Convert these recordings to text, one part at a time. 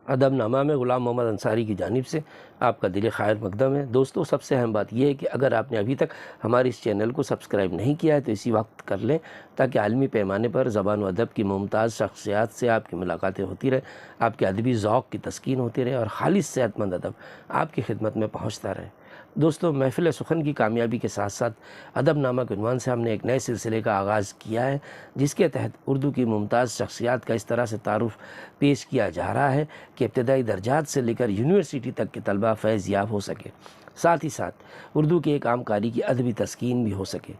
ادب نامہ میں غلام محمد انصاری کی جانب سے آپ کا دل خیر مقدم ہے۔ دوستو، سب سے اہم بات یہ ہے کہ اگر آپ نے ابھی تک ہمارے اس چینل کو سبسکرائب نہیں کیا ہے تو اسی وقت کر لیں، تاکہ عالمی پیمانے پر زبان و ادب کی ممتاز شخصیات سے آپ کی ملاقاتیں ہوتی رہے، آپ کے ادبی ذوق کی تسکین ہوتی رہے اور خالص صحت مند ادب آپ کی خدمت میں پہنچتا رہے۔ دوستو، محفل سخن کی کامیابی کے ساتھ ساتھ ادب نامہ کے عنوان سے ہم نے ایک نئے سلسلے کا آغاز کیا ہے، جس کے تحت اردو کی ممتاز شخصیات کا اس طرح سے تعارف پیش کیا جا رہا ہے کہ ابتدائی درجات سے لے کر یونیورسٹی تک کے طلبہ فیض یاب ہو سکے، ساتھ ہی ساتھ اردو کی ایک عام کاری کی ادبی تسکین بھی ہو سکے۔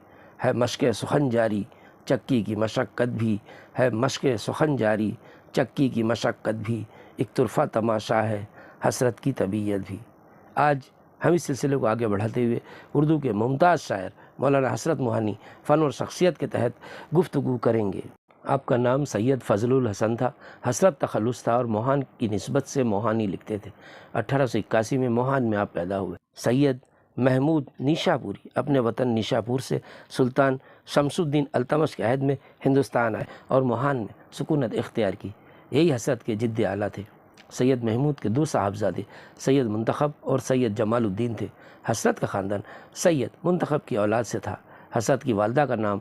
ہے مشق سخن جاری، چکی کی مشقت بھی، ہے مشق سخن جاری، چکی کی مشقت بھی، ایک طرفہ تماشا ہے حسرت کی طبیعت بھی۔ آج ہم اس سلسلے کو آگے بڑھاتے ہوئے اردو کے ممتاز شاعر مولانا حسرت موہانی فن اور شخصیت کے تحت گفتگو کریں گے۔ آپ کا نام سید فضل-ul-حسن تھا، حسرت تخلص تھا اور موہان کی نسبت سے موہانی لکھتے تھے۔ 1881 میں موہان میں آپ پیدا ہوئے۔ سید محمود نیشا پوری اپنے وطن نیشا پور سے سلطان شمس الدین التمش کے عہد میں ہندوستان آئے اور موہان میں سکونت اختیار کی۔ یہی حسرت کے جد اعلیٰ تھے۔ سید محمود کے 2 صاحبزادے سید منتخب اور سید جمال الدین تھے۔ حسرت کا خاندان سید منتخب کی اولاد سے تھا۔ حسرت کی والدہ کا نام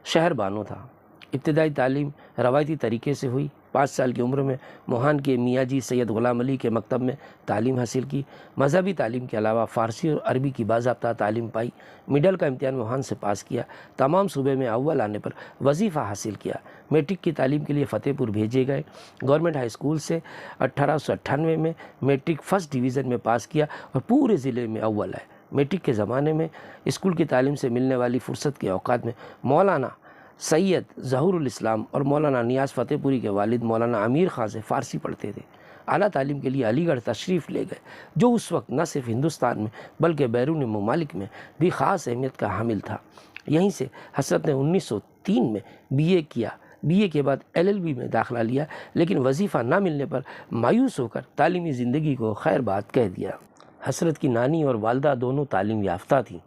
شہر بانو تھا۔ ابتدائی تعلیم روایتی طریقے سے ہوئی۔ 5 سال کی عمر میں موہان کے میاں جی سید غلام علی کے مکتب میں تعلیم حاصل کی۔ مذہبی تعلیم کے علاوہ فارسی اور عربی کی باضابطہ تعلیم پائی۔ مڈل کا امتحان موہان سے پاس کیا۔ تمام صوبے میں اول آنے پر وظیفہ حاصل کیا۔ میٹرک کی تعلیم کے لیے فتح پور بھیجے گئے۔ گورنمنٹ ہائی اسکول سے 1898 میں میٹرک فرسٹ ڈویژن میں پاس کیا اور پورے ضلع میں اول آئے۔ میٹرک کے زمانے میں اسکول کی تعلیم سے ملنے والی فرصت کے اوقات میں مولانا سید ظہور الاسلام اور مولانا نیاز فتح پوری کے والد مولانا امیر خان سے فارسی پڑھتے تھے۔ اعلیٰ تعلیم کے لیے علی گڑھ تشریف لے گئے، جو اس وقت نہ صرف ہندوستان میں بلکہ بیرون ممالک میں بھی خاص اہمیت کا حامل تھا۔ یہیں سے حسرت نے 1903 میں BA کیا۔ BA کے بعد LLB میں داخلہ لیا، لیکن وظیفہ نہ ملنے پر مایوس ہو کر تعلیمی زندگی کو خیر بات کہہ دیا۔ حسرت کی نانی اور والدہ دونوں تعلیم یافتہ تھیں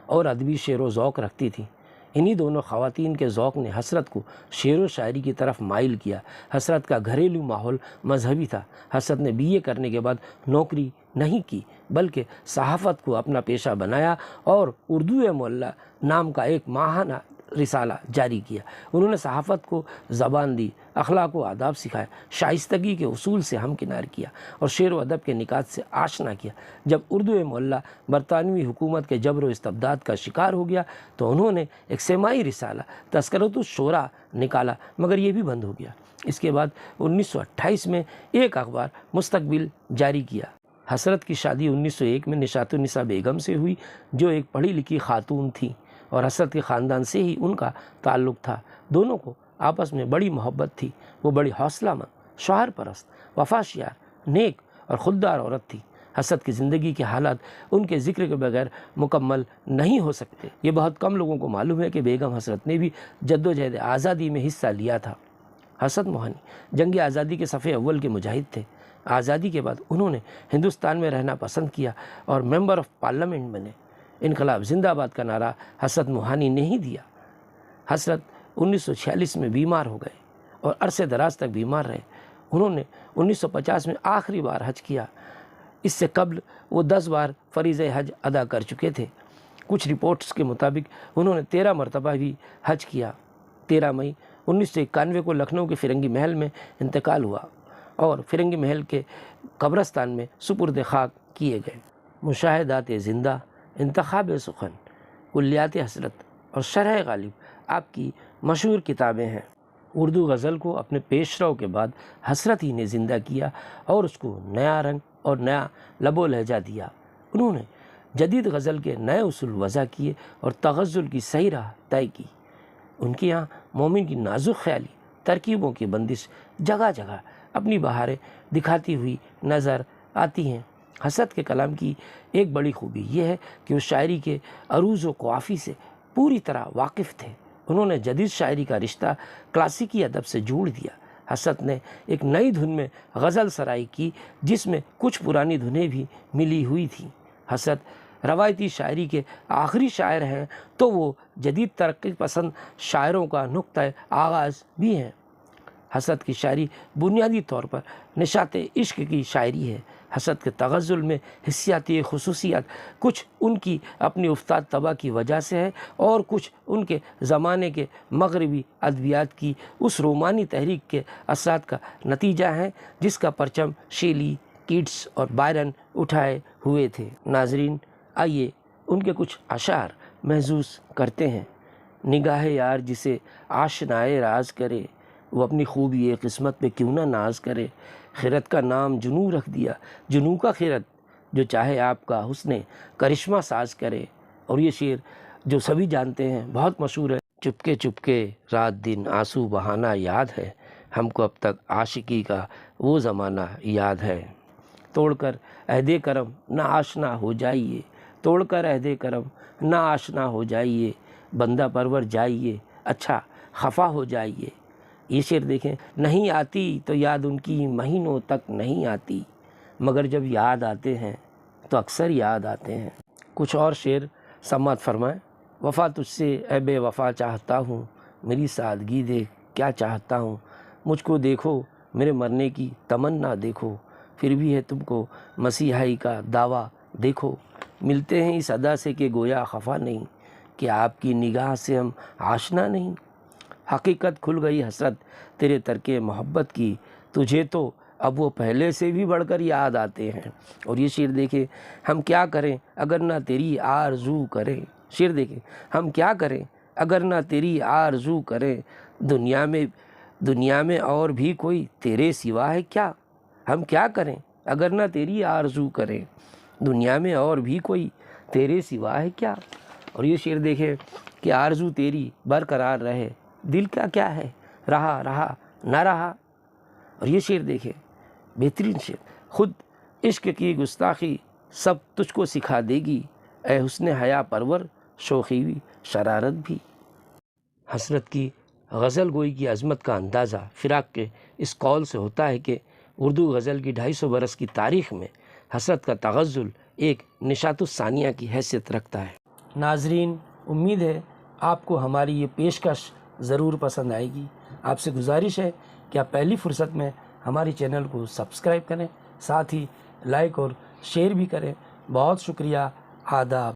اور ادبی شعر و ذوق رکھتی تھیں۔ انہی دونوں خواتین کے ذوق نے حسرت کو شعر و شاعری کی طرف مائل کیا۔ حسرت کا گھریلو ماحول مذہبی تھا۔ حسرت نے BA کرنے کے بعد نوکری نہیں کی، بلکہ صحافت کو اپنا پیشہ بنایا اور اردو معلی نام کا ایک ماہانہ رسالہ جاری کیا۔ انہوں نے صحافت کو زبان دی، اخلاق و آداب سکھائے، شائستگی کے اصول سے ہمکنار کیا اور شعر و ادب کے نکات سے آشنا کیا۔ جب اردو معلی برطانوی حکومت کے جبر و استبداد کا شکار ہو گیا تو انہوں نے ایک سیمائی رسالہ تذکرۃ الشورا نکالا، مگر یہ بھی بند ہو گیا۔ اس کے بعد 1928 میں ایک اخبار مستقبل جاری کیا۔ حسرت کی شادی 1901 میں نشاط النساء بیگم سے ہوئی، جو ایک پڑھی لکھی خاتون تھیں اور حسرت کے خاندان سے ہی ان کا تعلق تھا۔ دونوں کو آپس میں بڑی محبت تھی۔ وہ بڑی حوصلہ مند، شوہر پرست، وفاشیار، نیک اور خوددار عورت تھی۔ حسرت کی زندگی کے حالات ان کے ذکر کے بغیر مکمل نہیں ہو سکتے۔ یہ بہت کم لوگوں کو معلوم ہے کہ بیگم حسرت نے بھی جدوجہد آزادی میں حصہ لیا تھا۔ حسرت موہانی جنگ آزادی کے صف اول کے مجاہد تھے۔ آزادی کے بعد انہوں نے ہندوستان میں رہنا پسند کیا اور ممبر آف پارلیمنٹ بنے۔ انقلاب زندہ باد کا نعرہ حسرت موہانی نے ہی دیا۔ حسرت 1946 میں بیمار ہو گئے اور عرصے دراز تک بیمار رہے۔ انہوں نے 1950 میں آخری بار حج کیا۔ اس سے قبل وہ 10 بار فریضہ حج ادا کر چکے تھے۔ کچھ رپورٹس کے مطابق انہوں نے 13 مرتبہ بھی حج کیا۔ 13 مئی 1991 کو لکھنؤ کے فرنگی محل میں انتقال ہوا اور فرنگی محل کے قبرستان میں سپرد خاک کیے گئے۔ مشاہدات زندہ، انتخاب سخن، کلیات حسرت اور شرح غالب آپ کی مشہور کتابیں ہیں۔ اردو غزل کو اپنے پیش رو کے بعد حسرت ہی نے زندہ کیا اور اس کو نیا رنگ اور نیا لب و لہجہ دیا۔ انہوں نے جدید غزل کے نئے اصول وضع کیے اور تغزل کی صحیح راہ طے کی۔ ان کے یہاں مومن کی نازک خیالی، ترکیبوں کی بندش جگہ جگہ اپنی بہاریں دکھاتی ہوئی نظر آتی ہیں۔ حسرت کے کلام کی ایک بڑی خوبی یہ ہے کہ وہ شاعری کے عروض و قوافی سے پوری طرح واقف تھے۔ انہوں نے جدید شاعری کا رشتہ کلاسیکی ادب سے جوڑ دیا۔ حسرت نے ایک نئی دھن میں غزل سرائی کی، جس میں کچھ پرانی دھنیں بھی ملی ہوئی تھیں۔ حسرت روایتی شاعری کے آخری شاعر ہیں تو وہ جدید ترقی پسند شاعروں کا نقطۂ آغاز بھی ہیں۔ حسرت کی شاعری بنیادی طور پر نشاط عشق کی شاعری ہے۔ حسرت کے تغزل میں حسیاتی خصوصیات کچھ ان کی اپنی افتاد طبع کی وجہ سے ہے اور کچھ ان کے زمانے کے مغربی ادبیات کی اس رومانی تحریک کے اثرات کا نتیجہ ہیں جس کا پرچم شیلی، کیٹس اور بائرن اٹھائے ہوئے تھے۔ ناظرین، آئیے ان کے کچھ اشعار محسوس کرتے ہیں۔ نگاہ یار جسے آشنائے راز کرے، وہ اپنی خوبی قسمت پہ کیوں نہ ناز کرے۔ خیرت کا نام جنوں رکھ دیا، جنوں کا خیرت، جو چاہے آپ کا حسن کرشمہ ساز کرے۔ اور یہ شعر جو سبھی جانتے ہیں، بہت مشہور ہے۔ چپکے چپکے رات دن آنسو بہانا یاد ہے، ہم کو اب تک عاشقی کا وہ زمانہ یاد ہے۔ توڑ کر عہد کرم نہ آشنا ہو جائیے، توڑ کر عہد کرم نہ آشنا ہو جائیے، بندہ پرور جائیے، اچھا خفا ہو جائیے۔ یہ شعر دیکھیں، نہیں آتی تو یاد ان کی مہینوں تک نہیں آتی، مگر جب یاد آتے ہیں تو اکثر یاد آتے ہیں۔ کچھ اور شعر سماعت فرمائیں۔ وفا تجھ سے اے بے وفا چاہتا ہوں، میری سادگی دیکھ کیا چاہتا ہوں، مجھ کو دیکھو میرے مرنے کی تمنا دیکھو، پھر بھی ہے تم کو مسیحائی کا دعویٰ دیکھو، ملتے ہیں اس ادا سے کہ گویا خفا نہیں، کہ آپ کی نگاہ سے ہم آشنا نہیں۔ حقیقت کھل گئی حسرت تیرے ترک محبت کی، تجھے تو اب وہ پہلے سے بھی بڑھ کر یاد آتے ہیں۔ اور یہ شعر دیکھیں، ہم کیا کریں اگر نہ تیری آرزو کریں، شعر دیکھیں، ہم کیا کریں اگر نہ تیری آرزو کریں، دنیا میں اور بھی کوئی تیرے سوا ہے کیا، ہم کیا کریں اگر نہ تیری آرزو کریں، دنیا میں اور بھی کوئی تیرے سوا ہے کیا۔ اور یہ شعر دیکھیں کہ آرزو تیری برقرار رہے، دل کا کیا ہے، رہا رہا نہ رہا۔ اور یہ شعر دیکھیں، بہترین شعر، خود عشق کی گستاخی سب تجھ کو سکھا دے گی، اے حسن حیا پرور شوخی بھی شرارت بھی۔ حسرت کی غزل گوئی کی عظمت کا اندازہ فراق کے اس قول سے ہوتا ہے کہ اردو غزل کی 250 برس کی تاریخ میں حسرت کا تغزل ایک نشاط الثانیہ کی حیثیت رکھتا ہے۔ ناظرین، امید ہے آپ کو ہماری یہ پیشکش ضرور پسند آئے گی۔ آپ سے گزارش ہے کہ آپ پہلی فرصت میں ہماری چینل کو سبسکرائب کریں، ساتھ ہی لائک اور شیئر بھی کریں۔ بہت شکریہ۔ آداب۔